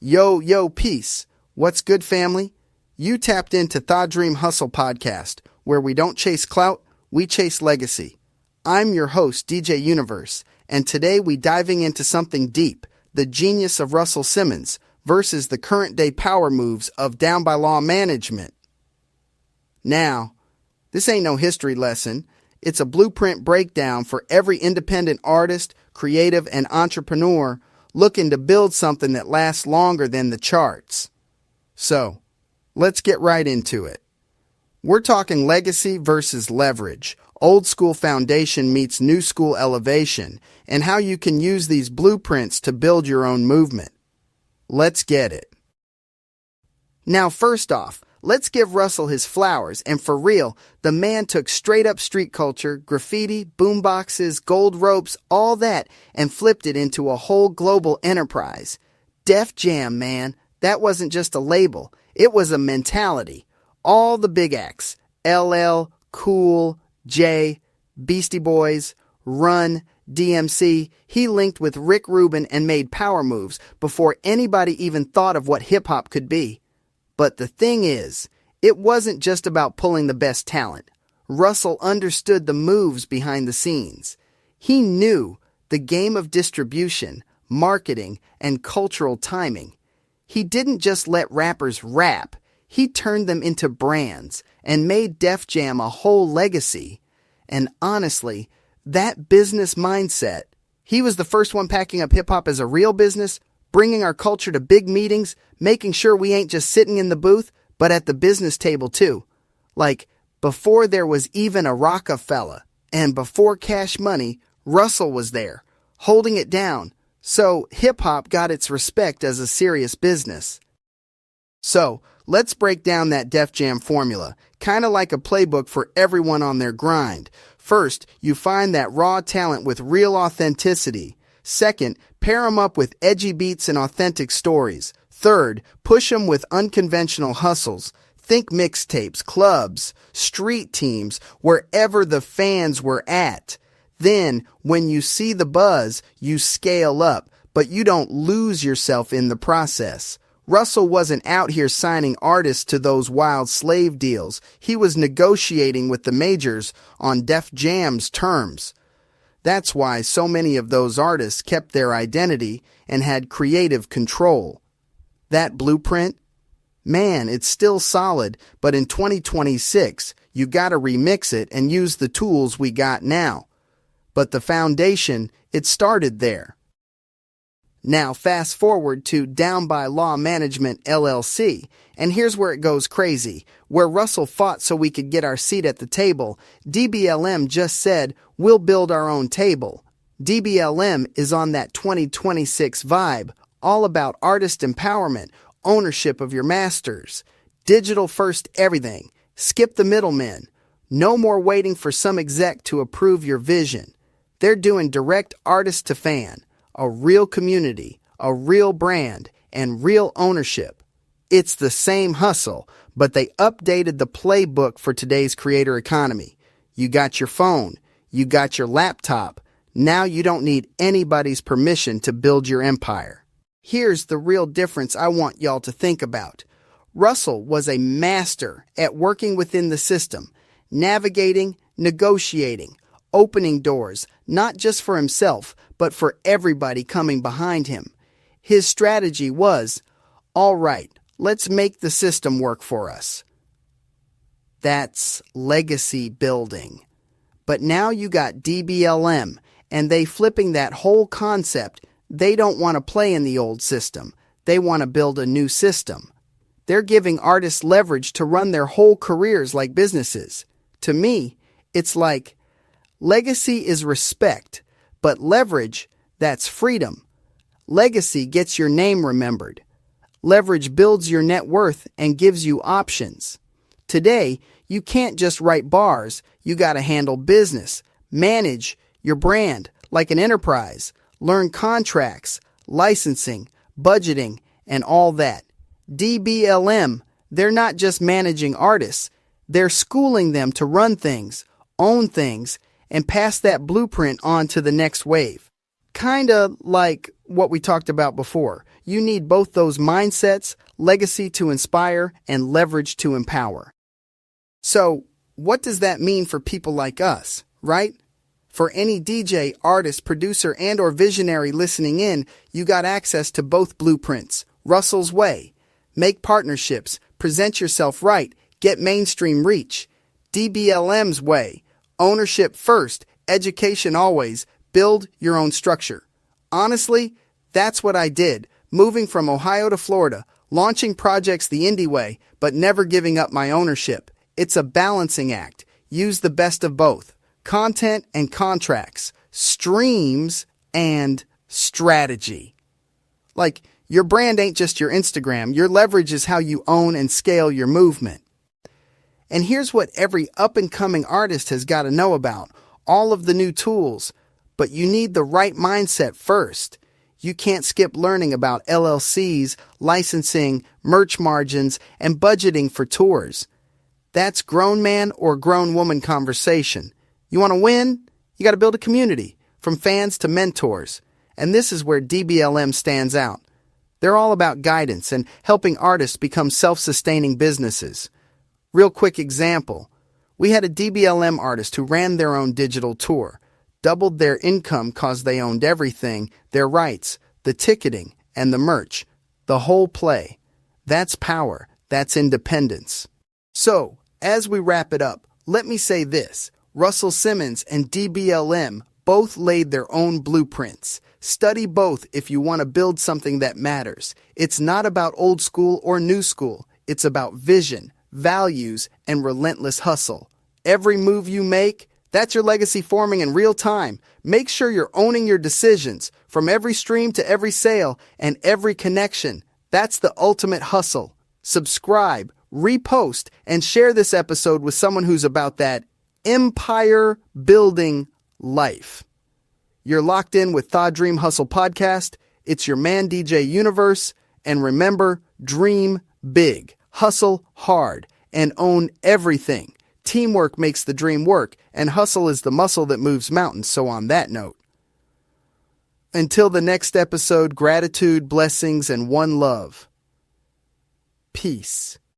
Yo, peace. What's good, family? You tapped into Thought Dream Hustle podcast, where we don't chase clout, we chase legacy. I'm your host, DJ Universe, and today we diving into something deep, the genius of Russell Simmons versus the current day power moves of down by law management. Now, this ain't no history lesson. It's a blueprint breakdown for every independent artist, creative, and entrepreneur looking to build something that lasts longer than the charts. So, let's get right into it. We're talking legacy versus leverage, old school foundation meets new school elevation, and how you can use these blueprints to build your own movement. Let's get it. Now, first off, let's give Russell his flowers, and for real, the man took straight up street culture, graffiti, boomboxes, gold ropes, all that, and flipped it into a whole global enterprise. Def Jam, man, that wasn't just a label, it was a mentality. All the big acts, LL, Cool, J, Beastie Boys, Run, DMC, he linked with Rick Rubin and made power moves before anybody even thought of what hip-hop could be. But the thing is, it wasn't just about pulling the best talent. Russell understood the moves behind the scenes. He knew the game of distribution, marketing, and cultural timing. He didn't just let rappers rap. He turned them into brands and made Def Jam a whole legacy. And honestly, that business mindset, he was the first one packing up hip-hop as a real business, bringing our culture to big meetings, making sure we ain't just sitting in the booth, but at the business table too. Like, before there was even a Rockefeller, and before Cash Money, Russell was there, holding it down. So hip-hop got its respect as a serious business. So, let's break down that Def Jam formula, kind of like a playbook for everyone on their grind. First, you find that raw talent with real authenticity. Second, pair them up with edgy beats and authentic stories. Third, push them with unconventional hustles. Think mixtapes, clubs, street teams, wherever the fans were at. Then, when you see the buzz, you scale up, but you don't lose yourself in the process. Russell wasn't out here signing artists to those wild slave deals. He was negotiating with the majors on Def Jam's terms. That's why so many of those artists kept their identity and had creative control. That blueprint? Man, it's still solid, but in 2026, you gotta remix it and use the tools we got now. But the foundation, it started there. Now fast forward to Down by Law Management LLC, and here's where it goes crazy. Where Russell fought so we could get our seat at the table, DBLM just said, we'll build our own table. DBLM is on that 2026 vibe, all about artist empowerment, ownership of your masters, digital first everything, skip the middlemen, no more waiting for some exec to approve your vision. They're doing direct artist to fan. A real community, a real brand, and real ownership. It's the same hustle, but they updated the playbook for today's creator economy. You got your phone, you got your laptop. Now you don't need anybody's permission to build your empire. Here's the real difference I want y'all to think about. Russell was a master at working within the system, navigating, negotiating, opening doors, not just for himself, but for everybody coming behind him. His strategy was, all right, let's make the system work for us. That's legacy building. But now you got DBLM, and they flipping that whole concept. They don't want to play in the old system. They want to build a new system. They're giving artists leverage to run their whole careers like businesses. To me, it's like, legacy is respect, but leverage, that's freedom. Legacy gets your name remembered. Leverage builds your net worth and gives you options. Today, you can't just write bars. You got to handle business, manage your brand like an enterprise, learn contracts, licensing, budgeting, and all that. DBLM, they're not just managing artists. They're schooling them to run things, own things, and pass that blueprint on to the next wave. Kinda like what we talked about before. you need both those mindsets, legacy to inspire and leverage to empower. So, what does that mean for people like us, right? For any DJ, artist, producer, and/or visionary listening in, you got access to both blueprints. Russell's way. Make partnerships, present yourself right, get mainstream reach. DBLM's way. Ownership first, education always, build your own structure. Honestly, that's what I did, moving from Ohio to Florida, launching projects the indie way, but never giving up my ownership. It's a balancing act. Use the best of both. Content and contracts, streams and strategy. Like, your brand ain't just your Instagram. Your leverage is how you own and scale your movement. And here's what every up-and-coming artist has got to know about. All of the new tools. But you need the right mindset first. You can't skip learning about LLCs, licensing, merch margins, and budgeting for tours. That's grown man or grown woman conversation. You want to win? You got to build a community, from fans to mentors. And this is where DBLM stands out. They're all about guidance and helping artists become self-sustaining businesses. Real quick example. We had a DBLM artist who ran their own digital tour, doubled their income cause they owned everything, their rights, the ticketing, and the merch. The whole play. That's power. That's independence. So, as we wrap it up, let me say this. Russell Simmons and DBLM both laid their own blueprints. Study both if you want to build something that matters. It's not about old school or new school. It's about vision, values, and relentless hustle. Every move you make, that's your legacy forming in real time. Make sure you're owning your decisions, from every stream to every sale and every connection. That's the ultimate hustle. Subscribe, repost, and share this episode with someone who's about that empire building life. You're locked in with Thought Dream Hustle Podcast. It's your man DJ Universe. And remember, dream big, hustle hard, and own everything. Teamwork makes the dream work, and hustle is the muscle that moves mountains. So on that note, until the next episode, gratitude, blessings, and one love. Peace.